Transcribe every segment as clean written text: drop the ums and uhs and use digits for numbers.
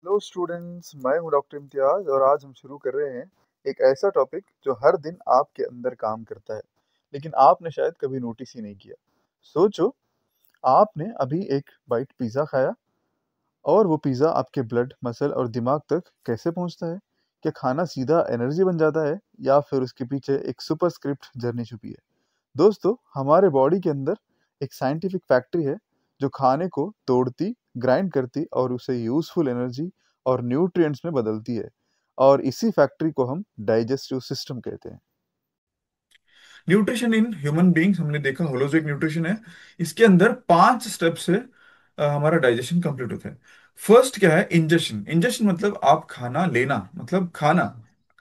Hello students, मैं हूं doctor Imtiaz और आज हम शुरू कर रहे हैं एक ऐसा टॉपिक जो हर दिन आपके अंदर काम करता है, लेकिन आपने शायद कभी नोटिस ही नहीं किया। सोचो, आपने अभी एक बाइट पिज़्ज़ा खाया और वो पिज़्ज़ा आपके ब्लड, मसल और दिमाग तक कैसे पहुंचता है? क्या खाना सीधा एनर्जी बन जाता है या फिर उसके पीछे एक सुपरस्क्रिप्ट जर्नी छुपी है? दोस्तों, हमारे बॉडी के अंदर एक साइंटिफिक फैक्ट्री है जो खाने को तोड़ती, ग्राइंड करती और उसे यूज़फुल एनर्जी और न्यूट्रिएंट्स में बदलती है। और इसी फैक्ट्री को हम डाइजेस्टिव सिस्टम कहते हैं। न्यूट्रिशन इन ह्यूमन बींग्स हमने देखा होलोजिक न्यूट्रिशन है। इसके अंदर 5 स्टेप से हमारा डाइजेशन कंप्लीट होता है। फर्स्ट क्या है? इंजेशन। इंजेशन मतलब आप खाना लेना, मतलब खाना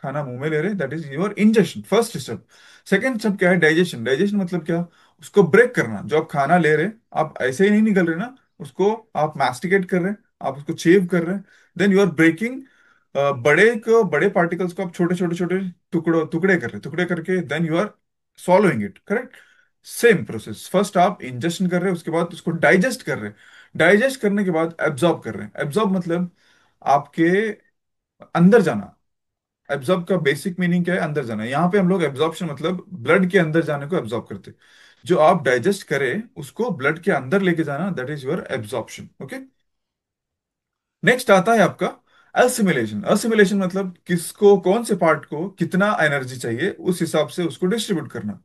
खाना मुंह में ले रहे, that is your ingestion, first step. Second step क्या है? डाइजेशन। डाइजेशन मतलब क्या? उसको ब्रेक करना। जो आप खाना ले रहे, आप ऐसे ही नहीं निकल रहे ना, उसको आप मास्टिकेट कर रहे हैं, आप उसको चेव कर रहे हैं। देन यू आर ब्रेकिंग बड़े पार्टिकल्स को आप छोटे छोटे छोटे टुकड़ों टुकड़े कर रहे हैं, टुकड़े करके then you are swallowing it, correct. Same process, first आप इंजेशन कर रहे हैं, उसके बाद उसको डाइजेस्ट कर रहे हैं, डाइजेस्ट करने के बाद एब्जॉर्ब कर रहे हैं। एब्जॉर्ब मतलब आपके अंदर जाना। एब्जॉर्ब का बेसिक मीनिंग क्या है? अंदर जाना। यहाँ पे हम लोग एब्जॉर्प्शन मतलब ब्लड के अंदर जाने को एब्जॉर्ब करते हैं। जो आप डाइजेस्ट करें उसको ब्लड के अंदर लेके जाना, that is your absorption. Okay. Next आता है आपका असिमिलेशन। असिमिलेशन मतलब किसको, कौन से पार्ट को कितना एनर्जी चाहिए उस हिसाब से उसको डिस्ट्रीब्यूट करना।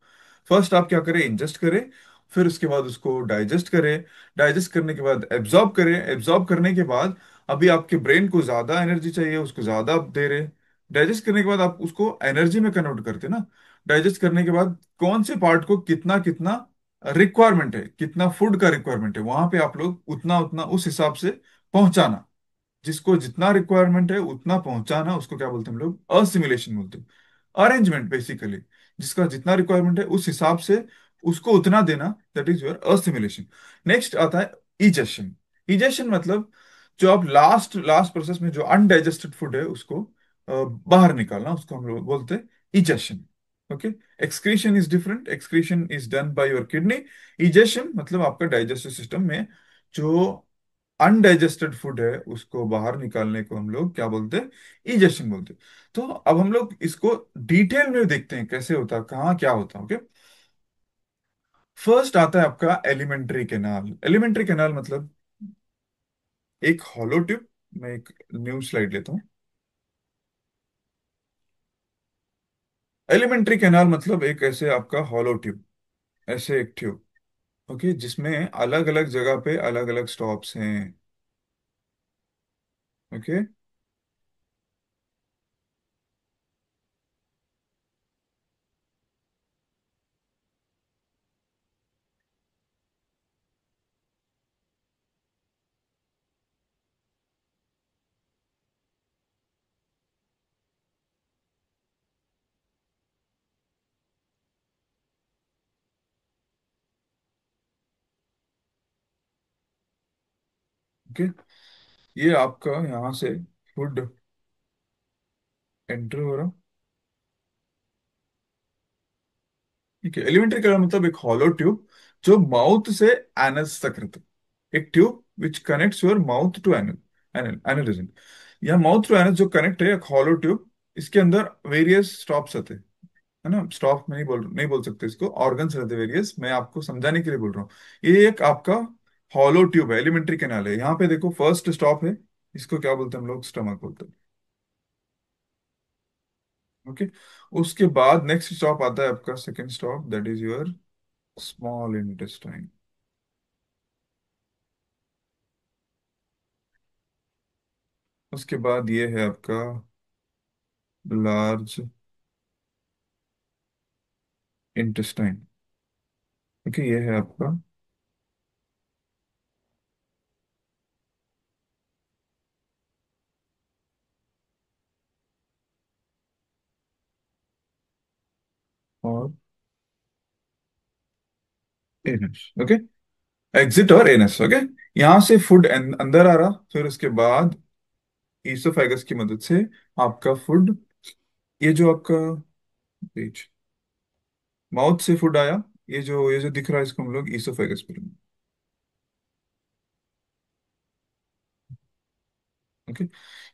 फर्स्ट आप क्या करें? इंजेस्ट करें, फिर उसके बाद उसको डाइजेस्ट करें, डाइजेस्ट करने के बाद एब्जॉर्ब करें, एब्जॉर्ब करने के बाद अभी आपके ब्रेन को ज्यादा एनर्जी चाहिए, उसको ज्यादा आप दे रहे। डाइजेस्ट करने के बाद आप उसको एनर्जी में कन्वर्ट करते ना। डाइजेस्ट करने के बाद कौन से पार्ट को कितना कितना रिक्वायरमेंट है, कितना फूड का रिक्वायरमेंट है, वहां पे आप लोग उतना उतना उस हिसाब से पहुंचाना। जिसको जितना रिक्वायरमेंट है उतना पहुंचाना, उसको क्या बोलते हैं हम लोग? असिमिलेशन बोलते हैं। अरेंजमेंट बेसिकली, जिसका जितना रिक्वायरमेंट है उस हिसाब से उसको उतना देना, that is your assimilation. Next आता है इजेशन। इजेशन मतलब जो आप लास्ट लास्ट प्रोसेस में जो अनडाइजेस्टेड फूड है उसको बाहर निकालना, उसको हम लोग बोलते हैं egestion. Okay. Excretion is different, excretion is done by your kidney. Egestion मतलब आपका डाइजेस्टिव सिस्टम में जो अनडाइजेस्टेड फूड है उसको बाहर निकालने को हम लोग क्या बोलते हैं? इजेशन बोलते हैं। तो अब हम लोग इसको डिटेल में देखते हैं कैसे होता है, कहाँ क्या होता है। ओके। फर्स्ट आता है आपका एलिमेंट्री कैनाल। एलिमेंट्री कैनाल मतलब एक हॉलो ट्यूब। मैं एक न्यू स्लाइड लेता हूँ। एलिमेंट्री कैनाल मतलब एक ऐसे आपका हॉलो ट्यूब, ऐसे एक ट्यूब। ओके, जिसमें अलग अलग जगह पे अलग अलग स्टॉप्स हैं। ओके। ओके, ये आपका यहाँ से फूड एंटर हो रहा। ठीक है। एलिमेंट्री कैनाल मतलब एक हॉलो ट्यूब जो माउथ से एनस तक रहता है। एक tube which connects your mouth to anal, एनलिज्म। या माउथ टू एनस जो कनेक्ट है, एक हॉलो ट्यूब। इसके अंदर वेरियस स्टॉप्स आते हैं, है ना। स्टॉप में नहीं बोल सकते इसको, ऑर्गन्स रहते वेरियस। मैं आपको समझाने के लिए बोल रहा हूँ। ये एक आपका हॉलो ट्यूब है, एलिमेंट्री कैनाल है। यहाँ पे देखो फर्स्ट स्टॉप है, इसको क्या बोलते हैं हम लोग? स्टमक बोलते हैं। ओके। उसके बाद नेक्स्ट स्टॉप आता है आपका second stop, that is your small intestine. उसके बाद ये है आपका लार्ज इंटेस्टाइन। ओके, ये है आपका और एनस। ओके, एग्जिट और एनस। ओके। यहाँ से फूड अंदर आ रहा, फिर उसके बाद ईसोफेगस की मदद से आपका फूड, ये जो आपका पेज, माउथ से फूड आया। ये जो दिख रहा है इसको हम लोग ईसोफेगस बोलेंगे। ओके।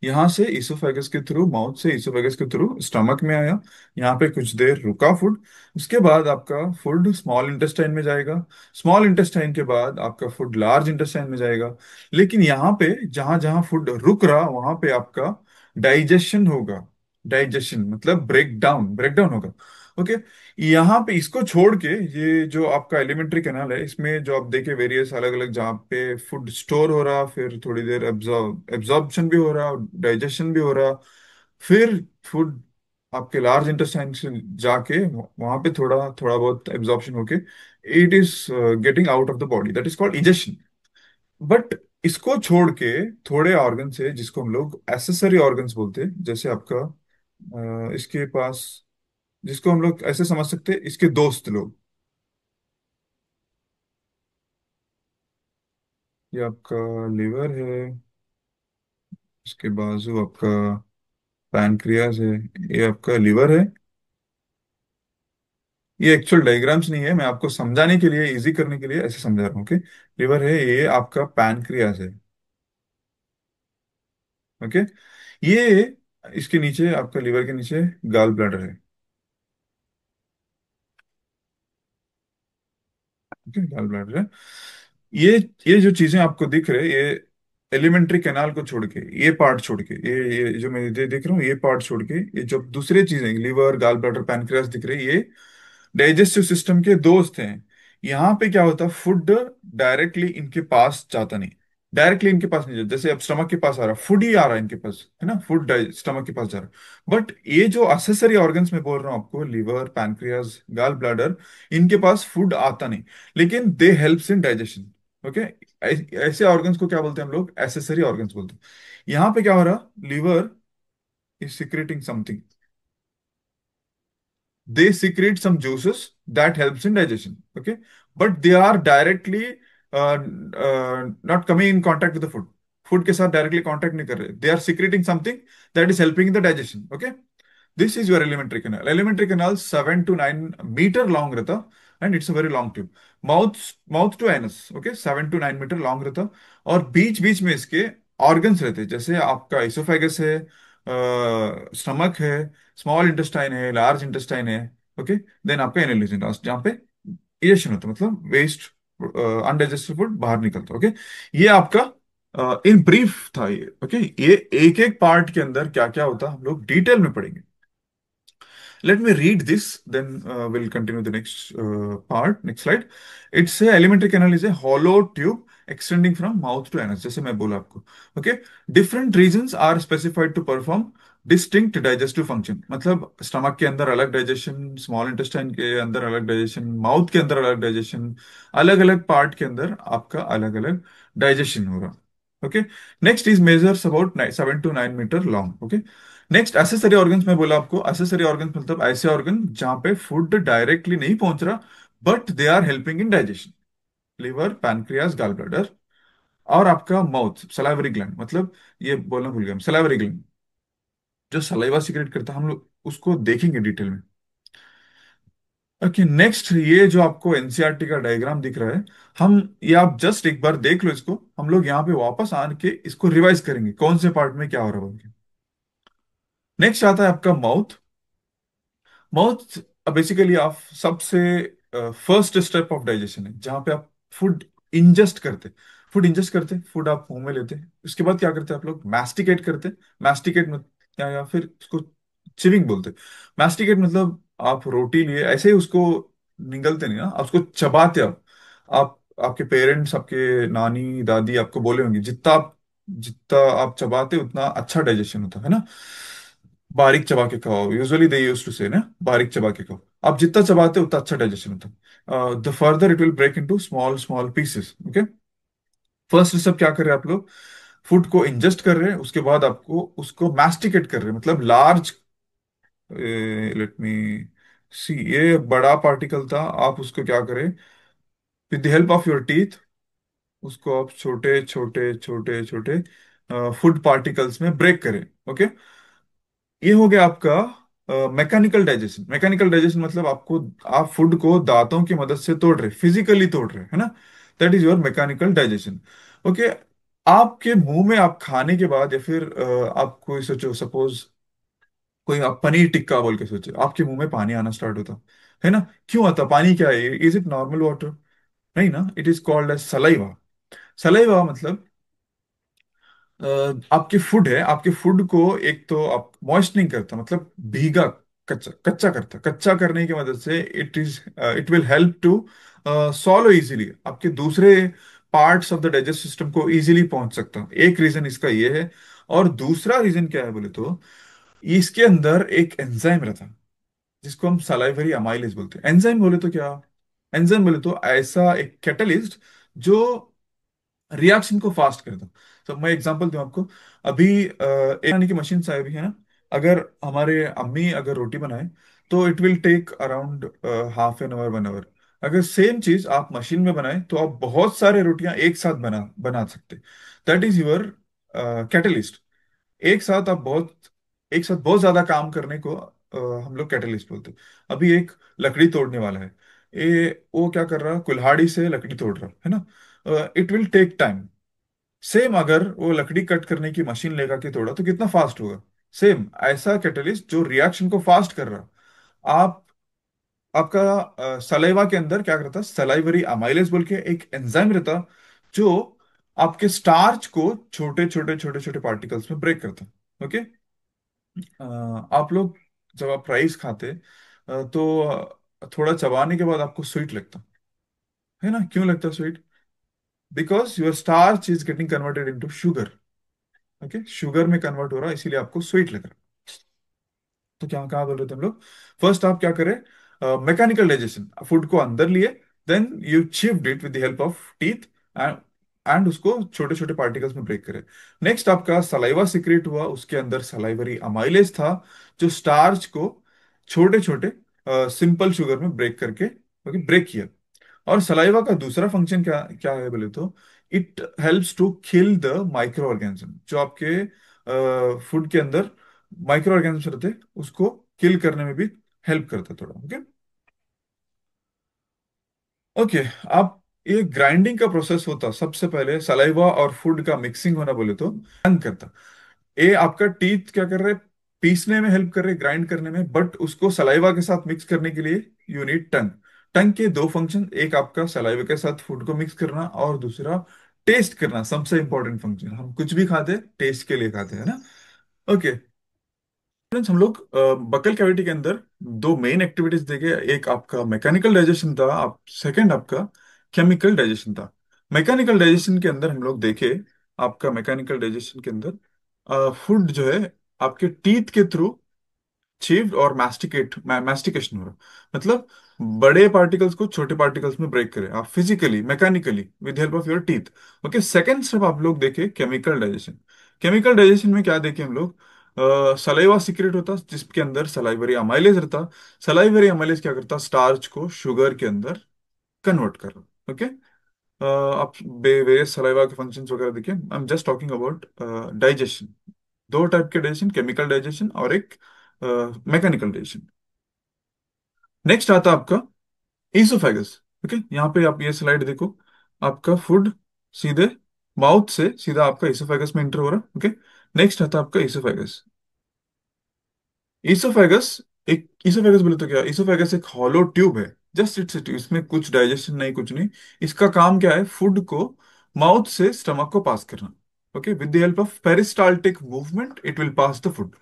यहाँ से इसोफेगस के थ्रू, माउथ से इसोफेगस के थ्रू स्टमक में आया, यहाँ पे कुछ देर रुका फूड, उसके बाद आपका फूड स्मॉल इंटेस्टाइन में जाएगा, स्मॉल इंटेस्टाइन के बाद आपका फूड लार्ज इंटेस्टाइन में जाएगा। लेकिन यहाँ पे जहां जहां फूड रुक रहा वहां पे आपका डाइजेशन होगा। डाइजेशन मतलब ब्रेक डाउन, ब्रेक डाउन होगा। ओके। यहाँ पे इसको छोड़ के ये जो आपका एलिमेंट्री कैनाल है, इसमें जो आप देखे वेरियस अलग अलग जहाँ पे फूड स्टोर हो रहा, फिर थोड़ी देर एब्जॉर्प्शन भी हो रहा, डाइजेशन भी हो रहा, फिर फूड आपके लार्ज इंटेस्टाइन से जाके वहां पे थोड़ा थोड़ा बहुत एब्जॉर्प्शन होके it is getting out of the body, that is called egestion. But इसको छोड़ के थोड़े ऑर्गन है जिसको हम लोग एसेसरी ऑर्गन्स बोलते हैं, जैसे आपका इसके पास, जिसको हम लोग ऐसे समझ सकते हैं इसके दोस्त लोग, ये आपका लिवर है, इसके बाजू आपका पैनक्रियाज है, ये आपका लिवर है। ये एक्चुअल डायग्राम्स नहीं है, मैं आपको समझाने के लिए, इजी करने के लिए ऐसे समझा रहा हूँ। ओके। लिवर है, ये आपका पैनक्रियाज है। ओके। ये इसके नीचे, आपका लिवर के नीचे गाल ब्लैडर है। ओके, गाल ब्लैडर है। ये ये जो चीजें आपको दिख रहे, ये एलिमेंट्री कैनाल को छोड़ के, ये पार्ट छोड़ के, ये जो मैं देख रहा हूँ, ये पार्ट छोड़ के, ये जो दूसरे चीजें लिवर गाल ब्लैडर पैनक्रियास दिख रही, ये डाइजेस्टिव सिस्टम के दोस्त हैं। यहाँ पे क्या होता है, फूड डायरेक्टली इनके पास जाता नहीं, डायरेक्टली इनके पास नहीं जाता। जैसे अब स्टमक के पास आ रहा, फूड ही आ रहा है इनके पास, है ना, फूड स्टमक के पास जा रहा है। बट ये जो असेसरी ऑर्गन्स में बोल रहा हूँ आपको, लिवर पैनक्रियास गाल ब्लैडर, इनके पास फूड आता नहीं, लेकिन दे हेल्प्स इन डाइजेशन। ओके। ऐसे ऑर्गन्स को क्या बोलते हैं हम लोग, एसेसरी ऑर्गन्स बोलते हैं। यहाँ पे क्या हो रहा, liver is secreting something, they secrete some juices that helps in digestion. Okay. But they are directly not coming in contact with the food, food के साथ directly contact नहीं कर रहे, they are secreting something that is helping in the digestion. Okay. This is your alimentary canal. Alimentary canal 7 to 9 meter long रहता, and it's a very long tube. Mouth to anus, okay, 7 to 9 meter long रहता, और बीच बीच में इसके organs रहते हैं, जैसे आपका oesophagus है, स्टमक है, स्मॉल इंटेस्टाइन है, लार्ज इंटेस्टाइन है। ओके। देन आपका एनल यूनिट जहाँ पे इजेशन होता है, मतलब वेस्ट अनडाइजेस्टेड फूड बाहर निकलता है। ओके। ये आपका इन ब्रीफ था ये। ओके। ये एक एक पार्ट के अंदर क्या क्या होता है हम लोग डिटेल में पढ़ेंगे। Let me read this, then we'll continue the next part. Next slide. It's a alimentary canal is a hollow tube extending from mouth to anus. जैसे मैं बोला आपको। Okay. Different regions are specified to perform distinct digestive function. मतलब stomach के अंदर अलग digestion, small intestine के अंदर अलग डाइजेशन, माउथ के अंदर अलग डाइजेशन, अलग अलग पार्ट के अंदर आपका अलग अलग डाइजेशन होगा। Okay. Next is measures about 7 to 9 meter long. Okay. Next accessory organs में बोला आपको, एसेसरी ऑर्गन्स मतलब ऐसे ऑर्गन जहां पे फूड डायरेक्टली नहीं पहुंच रहा, but they are helping in digestion. Liver pancreas gall bladder, और आपका माउथ सलाइवरी ग्लैंड, मतलब ये बोलना भूल गया हम, सलाइवरी ग्लैंड जो सलाइवा सिक्रेट करता है, हम लोग उसको देखेंगे डिटेल में। ओके। नेक्स्ट, ये जो आपको एनसीईआरटी का डायग्राम दिख रहा है, हम ये आप जस्ट एक बार देख लो इसको, हम लोग यहाँ पे वापस आके इसको रिवाइज करेंगे कौन से पार्ट में क्या हो रहा है। नेक्स्ट आता है आपका माउथ। माउथ बेसिकली आप सबसे फर्स्ट स्टेप ऑफ डाइजेशन है, जहां पे आप फूड इंजेस्ट करते, फूड इंजेस्ट करते, फूड आप मुंह में लेते हैं, उसके बाद क्या करते हैं आप लोग, मैस्टिकेट करते। मैस्टिकेट में या फिर उसको चिविंग बोलते। मैस्टिकेट मतलब आप रोटी लिए ऐसे ही उसको निगलते नहीं ना, आप उसको चबाते। आप आपके पेरेंट्स, आपके नानी दादी आपको बोले होंगे, जितना आप चबाते उतना अच्छा डाइजेशन होता है ना। बारीक चबा के खाओ, यूजुअली दे यूज टू से ना, बारीक चबा के खाओ। आप जितना चबाते हो उतना अच्छा डाइजेशन होता है। The further it will break into small small pieces. Okay. First step क्या कर रहे हैं आप लोग, फूड को इंजेस्ट कर रहे हैं, उसके बाद आपको उसको मैस्टिकेट कर रहे हैं, मतलब लार्ज, लेट मी सी, ये बड़ा पार्टिकल था, आप उसको क्या करें, with the help of your teeth उसको आप छोटे छोटे छोटे छोटे फूड पार्टिकल्स में ब्रेक करें। ओके। ये हो गया आपका मैकेनिकल डाइजेशन। मैकेनिकल डाइजेशन मतलब आपको, आप फूड को दांतों की मदद से तोड़ रहे, फिजिकली तोड़ रहे, है ना, that is your mechanical digestion. Okay. आपके मुंह में आप खाने के बाद, या फिर आप कोई सोचो, सपोज कोई आप पनीर टिक्का बोल के सोचे, आपके मुंह में पानी आना स्टार्ट होता है ना? क्यों आता? पानी क्या है? Is it normal water? नहीं ना, it is called as saliva. Saliva मतलब अ, आपके फूड है, आपके फूड को एक तो आप मॉइस्ट नहीं करता, मतलब भीगा, कच्चा कच्चा करता। कच्चा करने की मदद से it will help to swallow easily, आपके दूसरे parts of the digest system को इजीली पहुंच सकता। एक रीजन इसका ये है। और दूसरा रीजन क्या है बोले तो, इसके अंदर एक एंजाइम रहता है जिसको हम सलाइवरी अमाइलेज बोलते हैं। एंजाइम बोले तो क्या? एंजाइम बोले तो ऐसा एक कैटलिस्ट जो रिएक्शन को फास्ट कर दो। तो मैं एग्जांपल दूं आपको। अभी एक बनाने की मशीन आई हुई है ना। अगर हमारे अम्मी अगर रोटी बनाए तो it will take around half an hour, 1 hour. अगर सेम चीज आप मशीन में बनाए तो आप बहुत सारे रोटियां एक साथ बना बना सकते। That is your catalyst. एक साथ आप बहुत एक साथ बहुत ज्यादा काम करने को हम लोग कैटलिस्ट बोलते हैं। अभी एक लकड़ी तोड़ने वाला है, ये वो क्या कर रहा है, कुल्हाड़ी से लकड़ी तोड़ रहा है ना। It will take time. Same अगर वो लकड़ी कट करने की मशीन लेगा के तोड़ा तो कितना फास्ट होगा। सेम ऐसा कैटलिस्ट जो रिएक्शन को फास्ट कर रहा। आप आपका सलाइवा के अंदर क्या करता, सलाइवरी अमाइलेज बोल के एक एंजाइम रहता जो आपके स्टार्च को छोटे छोटे छोटे छोटे पार्टिकल्स में ब्रेक करता। ओके। आप लोग जब आप राइस खाते तो थोड़ा चबाने के बाद आपको स्वीट लगता है ना? क्यों लगता sweet? Because your starch is getting converted into sugar. Okay, sugar में कन्वर्ट हो रहा है, इसीलिए आपको स्वीट लग रहा है। तो क्या कहा बोल रहे थे हम लोग? फर्स्ट आप क्या करें, मैकेनिकल डाइजेशन, फूड को अंदर लिए, then you chewed it with the help of teeth and उसको छोटे छोटे पार्टिकल्स में ब्रेक करें। नेक्स्ट आपका सलाइवा सिक्रेट हुआ, उसके अंदर सलाइवरी अमाइलेज था जो स्टार्च को छोटे छोटे सिंपल शुगर में ब्रेक करके ब्रेक किया। और सलाइवा का दूसरा फंक्शन क्या क्या है बोले तो, it helps to kill the micro organism जो आपके फूड के अंदर माइक्रो ऑर्गेनिज्म रहते हैं, उसको किल करने में भी हेल्प करता है थोड़ा। ओके। ओके। आप ये ग्राइंडिंग का प्रोसेस होता, सबसे पहले सलाइवा और फूड का मिक्सिंग होना बोले तो टंग करता। ये आपका टीथ क्या कर रहे, पीसने में हेल्प कर रहे, ग्राइंड करने में, बट उसको सलाइवा के साथ मिक्स करने के लिए यू नीड टंग। टंग के दो फंक्शन, एक आपका सलाइवा के साथ फूड को मिक्स करना, और दूसरा टेस्ट करना। सबसे इंपॉर्टेंट फंक्शन, हम कुछ भी खाते टेस्ट के लिए खाते हैं ना। ओके फ्रेंड्स, हम लोग बकल कैविटी के अंदर दो मेन एक्टिविटीज देखे। एक आपका मैकेनिकल डाइजेशन था, आप सेकंड आपका केमिकल डाइजेशन था। मैकेनिकल डाइजेशन के अंदर हम लोग देखे, आपका मैकेनिकल डाइजेशन के अंदर फूड जो है आपके टीथ के थ्रू चीव्ड और मैस्टिकेशन हो रहा, मतलब बड़े पार्टिकल्स को छोटे पार्टिकल्स में ब्रेक करें आप physically mechanically with help of your teeth. Okay, second step आप लोग देखे केमिकल डाइजेशन। केमिकल डाइजेशन में क्या देखे हम लोग, सलाइवा सीक्रेट होता जिसके अंदर सलाइवरी अमाइलेज रहता। सलाइवरी अमाइलेज क्या करता, स्टार्च को शुगर के अंदर कन्वर्ट कर रहा। ओके। आप वेरियस सलाइवा के फंक्शंस वगैरह देखिए। I am just talking about digestion. दो टाइप के डाइजेशन, केमिकल डाइजेशन और एक मैकेनिकल डाइजेशन। नेक्स्ट आता आपका ईसोफेगस। ओके, यहाँ पे आप ये स्लाइड देखो, आपका फूड सीधे माउथ से सीधा आपका ईसोफेगस में एंटर हो रहा है। ओके। नेक्स्ट आता आपका ईसोफेगस। ईसोफेगस एक ईसोफेगस बोले तो क्या, ईसोफेगस एक हॉलो ट्यूब है। जस्ट इट्स इसमें कुछ डाइजेशन नहीं, कुछ नहीं। इसका काम क्या है, फूड को माउथ से स्टमक को पास करना। Okay, with the help of peristaltic movement it will pass the food.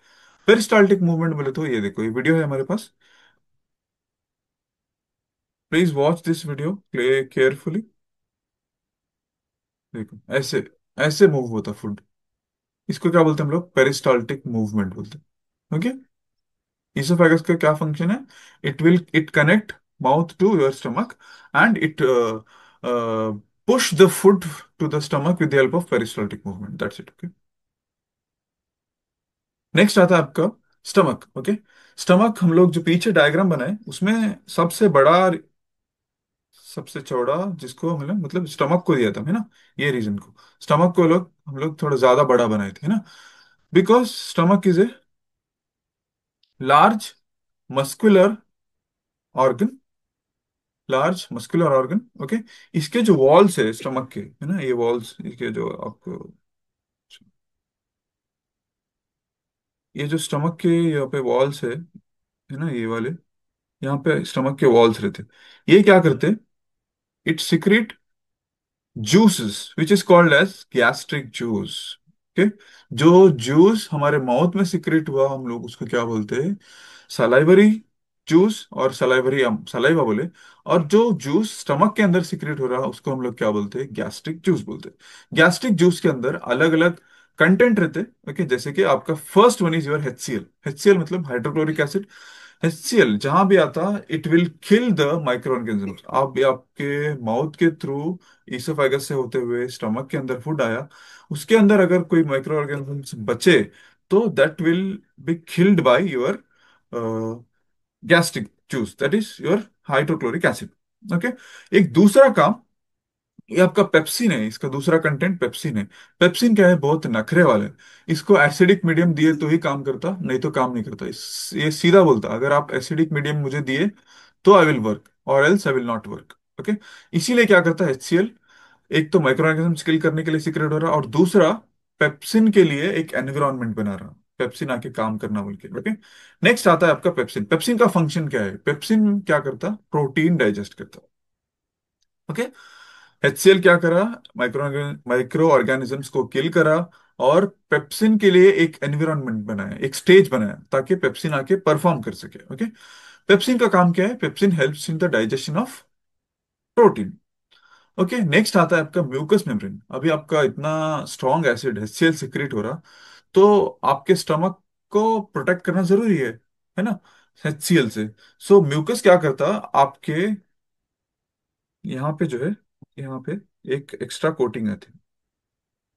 Peristaltic movement बोले तो ये देखो, ये वीडियो है हमारे पास, please watch this video play carefully. देखो ऐसे ऐसे मूव होता फूड। इसको क्या बोलते हैं हम लोग, पेरिस्टाल्टिक मूवमेंट बोलते हैं। ओके। इसोफेगस का क्या फंक्शन है, it connect mouth to your stomach and it push the food to the stomach with the help of peristaltic movement, that's it. Okay. Next आता है आपका स्टमक। ओके। स्टमक हम लोग जो पीछे डायग्राम बनाए उसमें सबसे बड़ा, सबसे चौड़ा जिसको मतलब स्टमक को दिया था है ना, ये रीजन को स्टमक को लोग हम लोग थोड़ा ज्यादा बड़ा बनाए थे, है ना। Because stomach is a large muscular organ large muscular organ. Okay, इसके जो वॉल्स है स्टमक के, है ना, ये वॉल्स, इसके जो आपको, ये जो स्टमक के यहाँ पे वॉल्स है ना, ये वाले, यहाँ पे स्टमक के वॉल्स रहते, ये क्या करते, it secrete juices which is called as gastric juice। Okay, जो जूस हमारे माउथ में सिक्रेट हुआ हम लोग उसको क्या बोलते हैं, सलाइवरी जूस, और सलाइवरी सलाइवा बोले। और जो जूस स्टमक के अंदर सिक्रेट हो रहा है उसको हम लोग क्या बोलते हैं, गैस्ट्रिक जूस बोलते हैं। गैस्ट्रिक जूस के अंदर अलग अलग कंटेंट रहते हैं। ओके, जैसे कि आपका first one is your HCl। HCl मतलब हाइड्रोक्लोरिक एसिड। HCl जहां भी आता, it will kill the micro organisms. आप भी आपके माउथ के थ्रू ईसोफेगस से होते हुए स्टमक के अंदर फूड आया, उसके अंदर अगर कोई माइक्रो ऑर्गेनिजम्स बचे, तो that will be killed by your gastric juice, that is your hydrochloric acid. Okay, एक दूसरा काम, ये आपका पेप्सिन है, इसका दूसरा कंटेंट पेप्सिन है। पेप्सिन क्या है, बहुत नखरे वाला है। इसको एसिडिक मीडियम दिए तो ही काम करता, नहीं तो काम नहीं करता। ये सीधा बोलता, अगर आप एसिडिक मीडियम मुझे दिए तो आई विल वर्क, और else I will not work. Okay, इसीलिए क्या करता है HCl, एक तो माइक्रो ऑर्गेनिज्म किल करने के लिए सीक्रेट हो रहा, और दूसरा पेप्सिन के लिए एक एनवायरनमेंट बना रहा, पेप्सिन आके काम करना बोल के। ओके, नेक्स्ट आता है आपका पेप्सिन। पेप्सिन का फंक्शन क्या है, पेप्सिन क्या करता, प्रोटीन डाइजेस्ट करता। ओके, HCl क्या करा, माइक्रो माइक्रो ऑर्गेनिजम्स को किल करा, और पेप्सिन के लिए एक एनवायरनमेंट बनाया, एक स्टेज बनाया, ताकि पेप्सिन आके परफॉर्म कर सके। ओके, पेप्सिन का काम क्या है, pepsin helps in the digestion of protein. Okay, next आता है आपका म्यूकस मेम्ब्रेन। अभी आपका इतना स्ट्रॉन्ग एसिड HCl सिक्रेट हो रहा, तो आपके स्टमक को प्रोटेक्ट करना जरूरी है ना, HCl से। सो म्यूकस क्या करता, आपके यहाँ पे जो है, यहाँ पे एक एक्स्ट्रा कोटिंग आती,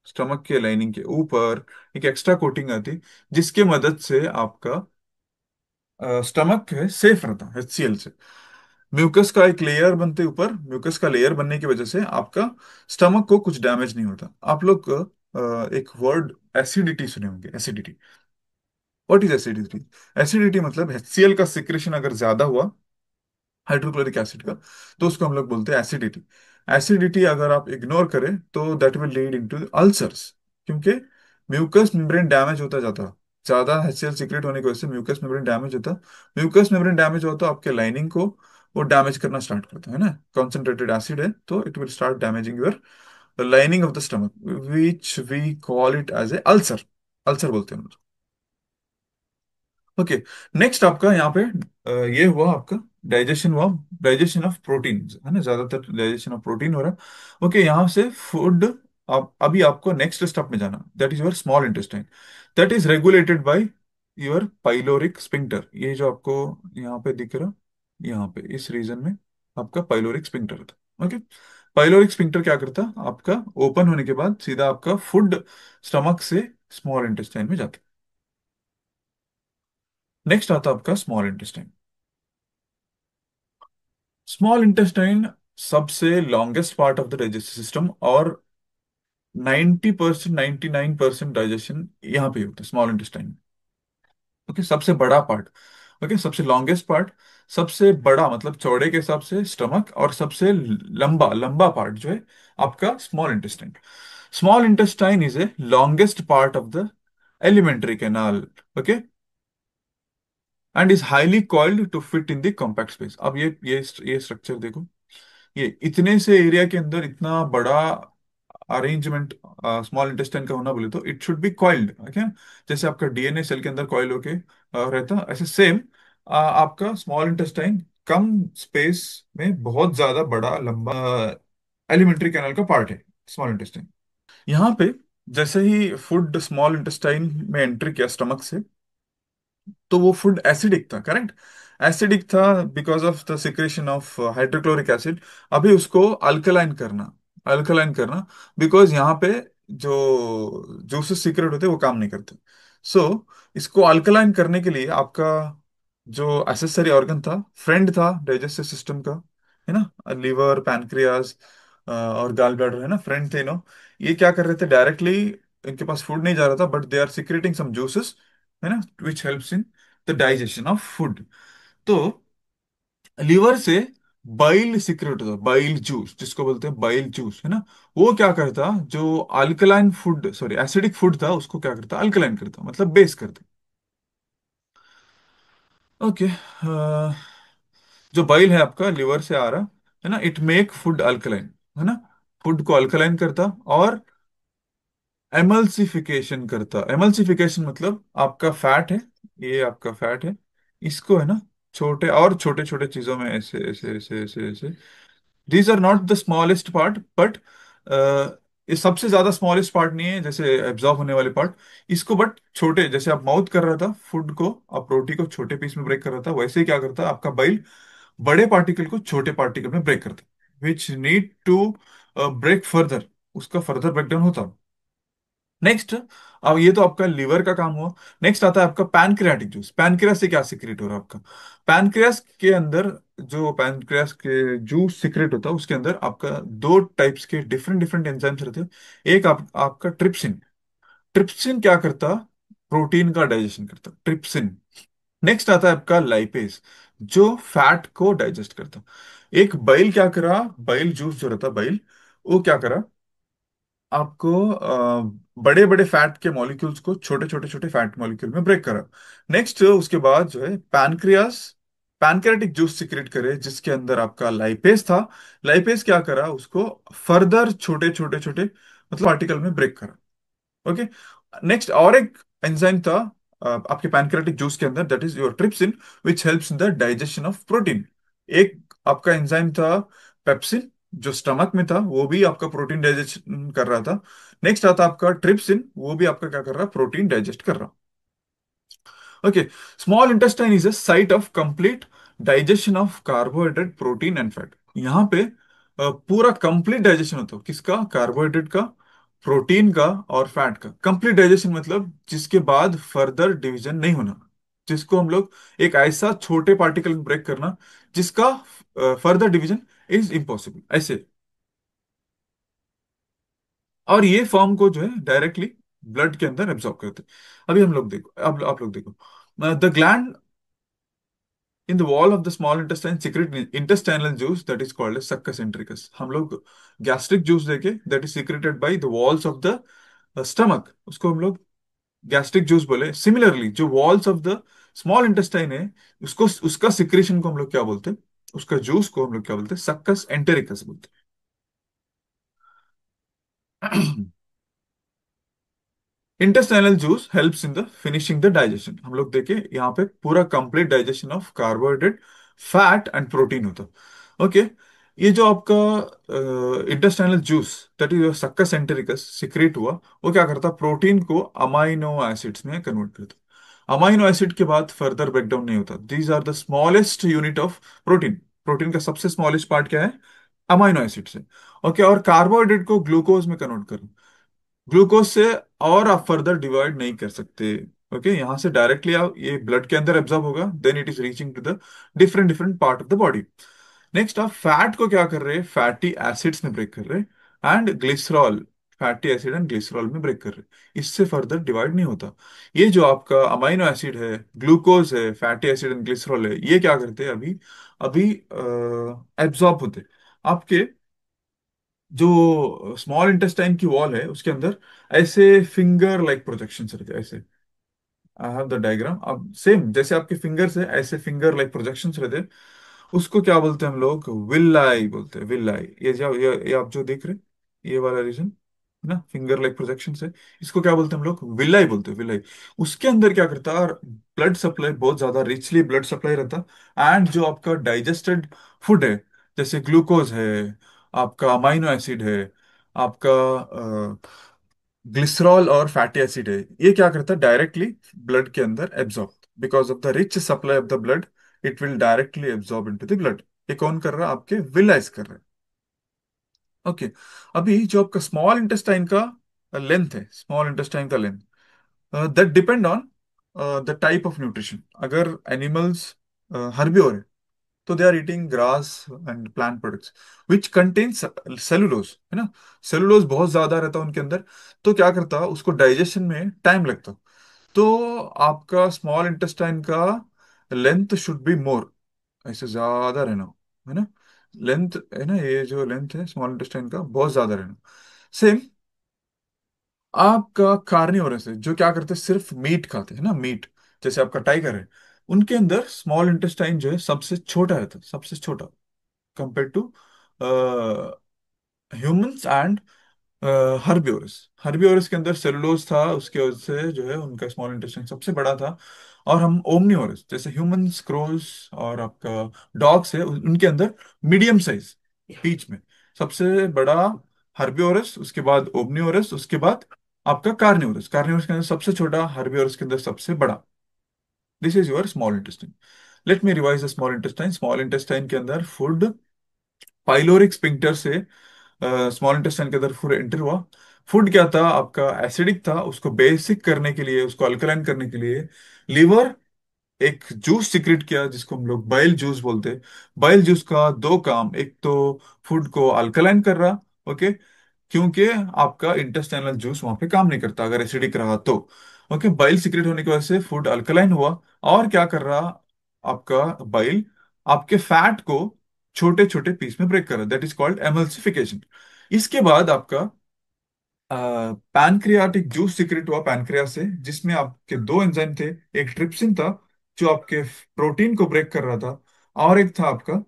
स्टमक के लाइनिंग के ऊपर एक एक्स्ट्रा कोटिंग आती, जिसके मदद से आपका स्टमक है सेफ रहता HCl से। म्यूकस का एक लेयर बनते ऊपर, म्यूकस का लेयर बनने की वजह से आपका स्टमक को कुछ डैमेज नहीं होता। आप लोग एक वर्ड एसिडिटी सुने होंगे, acidity. What is acidity? Acidity मतलब HCl का सिक्रेशन अगर ज्यादा हुआ, हाइड्रोक्लोरिक एसिड का, तो उसको हम लोग बोलते हैं एसिडिटी। एसिडिटी अगर आप इग्नोर करें तो that will lead into ulcers, क्योंकि म्यूकस मेम्ब्रेन डैमेज होता जाता, ज्यादा HCl सीक्रेट होने की वजह से म्यूकस मेम्ब्रेन डैमेज होता। म्यूकस मेम्ब्रेन डैमेज हो तो आपके लाइनिंग को वो डैमेज करना स्टार्ट करता है ना, कॉन्सेंट्रेटेड एसिड है तो it will start damaging your lining of the stomach, which we call it as a ulcer. Ulcer बोलते हैं हम। ओके, नेक्स्ट आपका यहाँ पे ये हुआ आपका डाइजेशन हुआ, डाइजेशन ऑफ प्रोटीन, है ना, ज्यादातर डाइजेशन ऑफ प्रोटीन हो रहा। ओके, यहाँ से फूड, आप अभी आपको नेक्स्ट स्टेप में जाना, that is your small intestine. That is regulated by your pyloric sphincter. ये जो आपको यहाँ पे दिख रहा, यहाँ पे इस रीजन में आपका पाइलोरिक स्पिंक्टर था। ओके, पाइलोरिक स्पिंक्टर क्या करता, आपका ओपन होने के बाद सीधा आपका फूड स्टमक से स्मॉल इंटेस्टाइन में जाता। नेक्स्ट आता आपका स्मॉल इंटेस्टाइन। स्मॉल इंटेस्टाइन सबसे longest part of the digestive system, और 90%, 99% डाइजेशन यहाँ पे होता है स्मॉल इंटेस्टाइन में। ओके, सबसे बड़ा पार्ट। ओके, सबसे लॉन्गेस्ट पार्ट, सबसे बड़ा मतलब चौड़े के हिसाब से स्टमक, और सबसे लंबा लंबा पार्ट जो है आपका small intestine. Small intestine is a longest part of the alimentary canal. Okay, and is highly coiled to fit in the compact space. अब ये स्ट्रक्चर देखो, ये इतने से एरिया के अंदर इतना बड़ा अरेंजमेंट स्मॉल इंटेस्टाइन का होना बोले तो it should be coiled. Okay, जैसे आपका DNA सेल के अंदर कॉइल होके रहता, ऐसे सेम आपका स्मॉल इंटेस्टाइन कम स्पेस में बहुत ज्यादा बड़ा लंबा एलिमेंट्री कैनल का पार्ट है स्मॉल इंटेस्टाइन। यहाँ पे जैसे ही फूड स्मॉल इंटेस्टाइन में एंट्री किया स्टमक से, तो वो फूड एसिडिक था, करेक्ट। एसिडिक था because of the secretion of hydrochloric acid. अभी उसको अल्कलाइन करना, अल्कलाइन करना, बिकॉज यहाँ पे जो जूसेस सीक्रेट होते वो काम नहीं करते। सो इसको अल्कलाइन करने के लिए आपका जो एसेसरी ऑर्गन था, फ्रेंड था डाइजेस्टिव सिस्टम का, है ना, लीवर, पैनक्रियाज और गाल ब्लैडर, है ना, फ्रेंड थे नो। ये क्या कर रहे थे, डायरेक्टली इनके पास फूड नहीं जा रहा था, but they are secreting some juices, है ना, which helps in the digestion of food. तो लीवर से बाइल सीक्रेट होता, बाइल जूस जिसको बोलते हैं बाइल जूस, है ना। वो क्या करता, जो alkaline food, sorry acidic food था, उसको क्या करता, अल्कलाइन करता, मतलब बेस करता। ओके। जो बाइल है आपका लिवर से आ रहा है ना, इट मेक फूड अल्कलाइन, है ना, फूड को अल्कलाइन करता। और एमल्सिफिकेशन करता, एमल्सिफिकेशन मतलब आपका फैट है, ये आपका फैट है, इसको है ना छोटे और छोटे छोटे चीजों में ऐसे ऐसे ऐसे ऐसे ऐसे, these are not the smallest part but, ये सबसे ज्यादा स्मॉलेस्ट पार्ट नहीं है जैसे एब्जॉर्ब होने वाले पार्ट, इसको बट छोटे, जैसे आप माउथ कर रहा था फूड को, आप रोटी को छोटे पीस में ब्रेक कर रहा था, वैसे ही क्या करता आपका बाइल बड़े पार्टिकल को छोटे पार्टिकल में ब्रेक करता, which need to break further, उसका फर्दर ब्रेकडाउन होता। नेक्स्ट, अब ये तो आपका लिवर का काम हुआ। नेक्स्ट आता है आपका पैनक्रियाटिक जूस। पैनक्रियास से क्या सिक्रेट हो रहा है आपका, पैनक्रियास के अंदर जो पैनक्रियास के जूस सिक्रेट होता है, उसके अंदर आपका दो टाइप्स के डिफरेंट डिफरेंट एंजाइम्स रहते हैं। एक आपका ट्रिप्सिन, ट्रिप्सिन क्या करता, प्रोटीन का डाइजेशन करता, ट्रिप्सिन। नेक्स्ट आता है आपका लाइपेज, जो फैट को डाइजेस्ट करता। एक बाइल क्या करा, बाइल जूस जो रहता बाइल, वो क्या करा, आपको बड़े बड़े फैट के मॉलिक्यूल्स को छोटे छोटे छोटे फैट मॉलिक्यूल में ब्रेक करा। नेक्स्ट उसके बाद जो है पैनक्रियास, पैनक्रियाटिक जूस सिक्रेट करे जिसके अंदर आपका लाइपेज था। लाइपेज क्या करा, उसको फर्दर छोटे छोटे छोटे मतलब पार्टिकल में ब्रेक करा। ओके। नेक्स्ट और एक एंजाइम था आपके पैनक्रियाटिक जूस के अंदर, that is your trypsin, which helps in the digestion of protein. एक आपका एंजाइम था पेप्सिन, जो स्टमक में था, वो भी आपका प्रोटीन डाइजेशन कर रहा था। नेक्स्ट आता आपका ट्रिप्सिन, वो भी आपका क्या कर रहा, प्रोटीन डाइजेस्ट कर रहा। Okay. Small intestine is a site of complete digestion of carbohydrate, protein and fat. यहाँ पे पूरा कंप्लीट डाइजेशन होता है, किसका, कार्बोहाइड्रेट का, प्रोटीन का और फैट का। कंप्लीट डाइजेशन मतलब जिसके बाद फर्दर डिवीजन नहीं होना, जिसको हम लोग एक ऐसा छोटे पार्टिकल में ब्रेक करना जिसका फर्दर डिवीजन इज इम्पॉसिबल, ऐसे। और ये फॉर्म को जो है डायरेक्टली ब्लड के अंदर एब्जॉर्ब करते हैं। अभी हम लोग देखो, अब आप लोग देखो, the gland in the wall of the small intestine secrete intestinal juice that is called as succus entericus। हम लोग गैस्ट्रिक जूस देखे, that is secreted by the walls of the stomach, उसको हम लोग गैस्ट्रिक जूस बोले। Similarly जो walls of the small intestine है, उसको, उसका सिक्रेशन को हम लोग क्या बोलते हैं, उसका जूस को हम लोग क्या बोलते हैं, सक्कस एंटेरिकस बोलते हैं। Intestinal juice helps in the finishing the digestion. हम लोग देखें यहाँ पे पूरा complete digestion of carbohydrate, fat and protein होता। ओके। ये जो आपका intestinal juice that is succus entericus secrete हुआ, वो क्या करता, प्रोटीन को अमाइनो एसिड्स में कन्वर्ट करता। अमाइनो एसिड के बाद फर्दर ब्रेकडाउन नहीं होता। These are the smallest unit of protein. Protein का सबसे स्मॉलेस्ट पार्ट क्या है, अमाइनो एसिड्स है। ओके। और कार्बोहाइड्रेट को ग्लूकोज में कन्वर्ट करो, ग्लूकोज से और आप फर्दर डिवाइड नहीं कर सकते। ओके। यहाँ से डायरेक्टली आप ये ब्लड के अंदर एब्जॉर्ब होगा, then it is reaching to the different different part of the body. Next आप फैट को क्या कर रहे हैं, फैटी एसिड्स में ब्रेक कर रहे हैं, and glycerol, fatty acid and glycerol में ब्रेक कर रहे हैं, इससे फर्दर डिवाइड नहीं होता। ये जो आपका अमाइनो एसिड है, ग्लूकोज है, फैटी एसिड एंड ग्लिसरॉल है, ये क्या करते हैं, अभी अभी एब्जॉर्ब होते हैं। आपके जो स्मॉल इंटेस्टाइन की वॉल है उसके अंदर ऐसे फिंगर लाइक प्रोजेक्शन रहते हैं, ऐसे। आई हैव द डायग्राम, अब सेम जैसे आपके फिंगर्स है, ऐसे फिंगर लाइक प्रोजेक्शन रहते हैं। उसको क्या बोलते हैं हम लोग, विलाई बोलते हैं, विलाई। ये आप जो देख रहे हैं, ये वाला रीजन है ना, फिंगर लाइक प्रोजेक्शन है, इसको क्या बोलते हैं हम लोग, विलाई बोलते हैं, विलाई। उसके अंदर क्या करता है, ब्लड सप्लाई बहुत ज्यादा रिचली ब्लड सप्लाई रहता, एंड जो आपका डाइजेस्टेड फूड है, जैसे ग्लूकोज है, आपका अमाइनो एसिड है, आपका ग्लिसरॉल और फैटी एसिड है, ये क्या करता है, डायरेक्टली ब्लड के अंदर absorb, because of the rich supply of the blood, it will directly absorb into the blood. ये कौन कर रहा है, आपके विलाइज कर रहा है। ओके। अभी जो आपका स्मॉल इंटेस्टाइन का लेंथ है, स्मॉल इंटेस्टाइन का length, that depend on the type of nutrition. अगर एनिमल्स हर्बियोर है, तो they are eating grass and plant products which contain cellulose, है ना, सेलुलोज बहुत ज्यादा रहता है उनके अंदर, तो क्या करता, उसको डाइजेशन में टाइम लगता। तो आपका स्मॉल इंटेस्टाइन का लेंथ शुड बी मोर, ऐसे ज्यादा रहना, है ना। लेंथ है ना, ये जो लेंथ है स्मॉल इंटेस्टाइन का बहुत ज्यादा रहना। सेम आपका कार्निवोरस है जो क्या करते हैं, सिर्फ मीट खाते हैं ना, मीट। जैसे आपका टाइगर है, उनके अंदर स्मॉल इंटेस्टाइन जो है सबसे छोटा रहता है, सबसे छोटा compare to humans and herbivorous. Herbivorous के अंदर सेलुलोज था, उसके वजह से जो है उनका स्मॉल इंटेस्टाइन सबसे बड़ा था। और हम ओमनिवोरस जैसे ह्यूमंस, क्रोज और आपका डॉग्स है, उनके अंदर मीडियम साइज, बीच में सबसे बड़ा हर्बिवोरस, उसके बाद ओमनिवोरस, उसके बाद आपका कार्निवोरस। कार्निवोरस के अंदर सबसे छोटा, हर्बिवोरस के अंदर सबसे बड़ा। This is your small intestine. Let me revise the small intestine. Small intestine के अंदर फूड पाइलोरिक स्पिंक्टर से स्मॉल इंटेस्टाइन के अंदर फूड एंटर हुआ। फूड क्या था आपका, एसिडिक था, उसको बेसिक करने के लिए, उसको अल्कलाइन करने के लिए लीवर एक जूस सीक्रेट किया जिसको हम लोग बाइल जूस बोलते हैं। बाइल जूस का दो काम, एक तो फूड को अल्कलाइन कर रहा, ओके, क्योंकि आपका इंटेस्टाइनल जूस वहां पे काम नहीं करता अगर एसिडिक रहा तो। ओके, बाइल सीक्रेट होने की वजह से फूड अल्कलाइन हुआ। और क्या कर रहा आपका बाइल, आपके फैट को छोटे छोटे पीस में ब्रेक कर रहा, दैट इज कॉल्ड एमल्सिफिकेशन। इसके बाद आपका पैनक्रियाटिक जूस सीक्रेट हुआ पैनक्रियास से, जिसमें आपके दो एंजाइम थे। एक ट्रिप्सिन था जो आपके प्रोटीन को ब्रेक कर रहा था, और एक था आपका,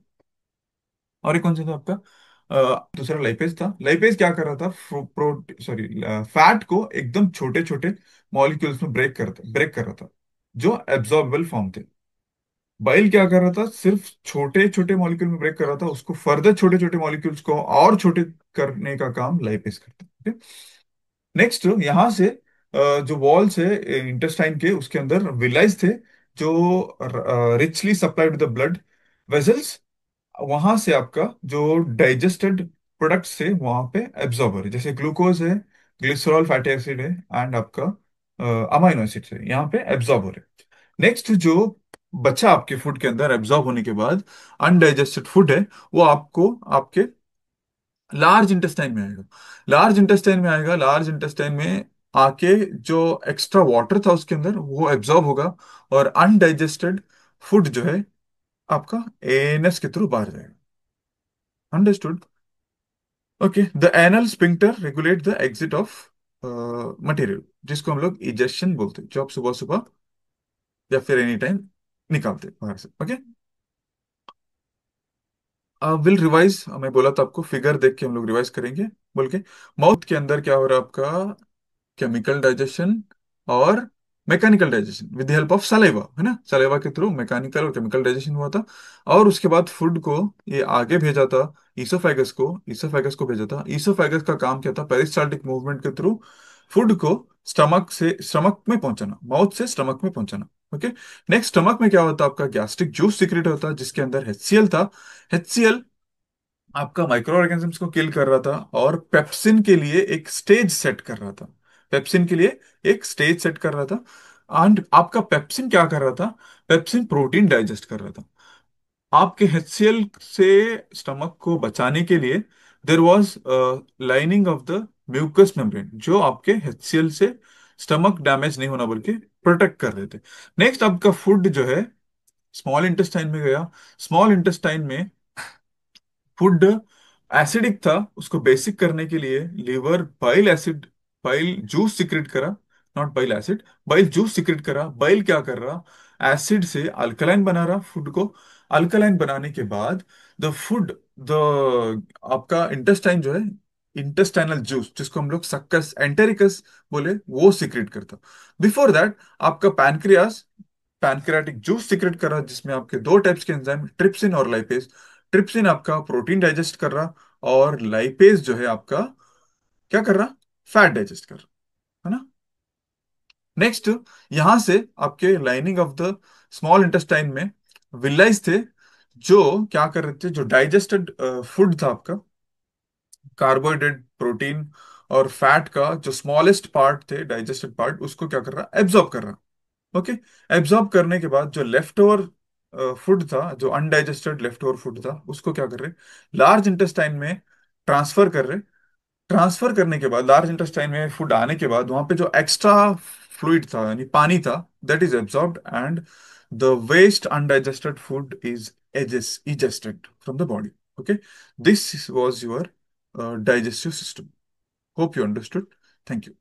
और एक कौन सा था आपका, दूसरा लाइपेज था। लाइपेज क्या कर रहा था, सॉरी, फैट को एकदम छोटे छोटे मॉलिक्यूल्स में ब्रेक कर रहा था जो एब्जॉर्बेबल फॉर्म थे। बाइल क्या कर रहा था, सिर्फ छोटे छोटे मॉलिक्यूल में ब्रेक कर रहा था, उसको फर्दर छोटे छोटे मॉलिक्यूल्स को और छोटे करने का काम लाइपेज करता है। नेक्स्ट यहाँ से जो वॉल्स है इंटेस्टाइन के, उसके अंदर विलाइज थे जो richly supplied the blood vessels. वहां से आपका जो डाइजेस्टेड प्रोडक्ट्स थे वहां पे एब्जॉर्ब हो रहे, जैसे ग्लूकोज है, ग्लिसरॉल फैटी एसिड है, एंड आपका अमाइनो एसिड्स है, यहाँ पे एब्जॉर्ब हो रहे। नेक्स्ट जो बचा आपके फूड के अंदर एब्जॉर्ब होने के बाद, अनडाइजेस्टेड फूड है, वो आपको आपके लार्ज इंटेस्टाइन में आएगा। लार्ज इंटेस्टाइन में आएगा, लार्ज इंटेस्टाइन में आके जो एक्स्ट्रा वाटर था उसके अंदर वो एब्जॉर्ब होगा, और अनडाइजेस्टेड फूड जो है आपका एएनएस के थ्रू बाहर जाएगा। Understood? Okay, the anal sphincter regulate the exit of material, जिसको हम लोग इजेक्शन बोलते हैं, जो आप सुबह सुबह या फिर एनी टाइम निकालते हैं बाहर से। ओके, विल रिवाइज, मैं बोला था आपको फिगर देख के हम लोग रिवाइज करेंगे बोल के। माउथ के अंदर क्या हो रहा है आपका, केमिकल डाइजेशन और mechanical digestion with the help of saliva, है ना, सलाइवा के थ्रू मैकेनिकल और केमिकल डाइजेशन हुआ था। और उसके बाद फूड को ये आगे भेजा था ईसोफेगस को, ईसोफेगस को भेजा था। ईसोफेगस का काम क्या था, पेरिस्टाल्टिक मूवमेंट के थ्रू फूड को स्टमक से, स्टमक में पहुंचाना, माउथ से स्टमक में पहुंचाना। ओके, नेक्स्ट स्टमक में क्या होता है आपका, गैस्ट्रिक जूस सीक्रेट होता है जिसके अंदर HCl था। HCl आपका माइक्रो ऑर्गेनिजम्स को किल कर रहा था और पेप्सिन के लिए एक स्टेज सेट कर रहा था। पेप्सिन के लिए एक स्टेज सेट कर रहा था। एंड आपका पेप्सिन क्या कर रहा था, पेप्सिन प्रोटीन डाइजेस्ट कर रहा था। आपके HCl से स्टमक को बचाने के लिए there was lining of the mucous membrane, जो आपके HCl से स्टमक डैमेज नहीं होना बोल के प्रोटेक्ट कर रहे थे। नेक्स्ट आपका फूड जो है स्मॉल इंटेस्टाइन में गया। स्मॉल इंटेस्टाइन में फूड एसिडिक था, उसको बेसिक करने के लिए liver bile acid, bile juice secrete करा, not bile acid, bile juice secrete करा। बाइल क्या कर रहा, एसिड से अल्कलाइन बना रहा फूड को। अल्कलाइन बनाने के बाद द फूड, द आपका इंटेस्टाइन जो है, इंटेस्टाइनल जूस जिसको हम लोग सक्कस एंटेरिकस बोले, वो सिक्रेट करता। बिफोर दैट आपका पैनक्रियास पैनक्रियाटिक जूस सीक्रेट कर रहा, जिसमें आपके दो टाइप्स के एंजाइम, ट्रिप्सिन और लाइपेज। ट्रिप्सिन आपका प्रोटीन डाइजेस्ट कर रहा, और लाइपेज जो है आपका क्या कर रहा, फैट डाइजेस्ट कर रहा, है ना। नेक्स्ट यहां से आपके lining of the small intestine में विलाइज थे, जो क्या कर रहे थे, जो डाइजेस्टेड फूड था आपका, कार्बोहाइड्रेट, प्रोटीन और फैट का जो स्मॉलेस्ट पार्ट थे, डाइजेस्टेड पार्ट, उसको क्या कर रहा, एब्जॉर्ब कर रहा। ओके, एब्जॉर्ब करने के बाद जो लेफ्ट ओवर फूड था, जो अनडाइजेस्टेड लेफ्ट ओवर फूड था, उसको क्या कर रहे, लार्ज इंटेस्टाइन में ट्रांसफर कर रहे। ट्रांसफर करने के बाद लार्ज इंटेस्टाइन में फूड आने के बाद वहां पे जो एक्स्ट्रा फ्लूइड था यानी पानी था, that is absorbed, and the waste undigested food is egest egested from the body. Okay, this was your digestive system. Hope you understood. Thank you.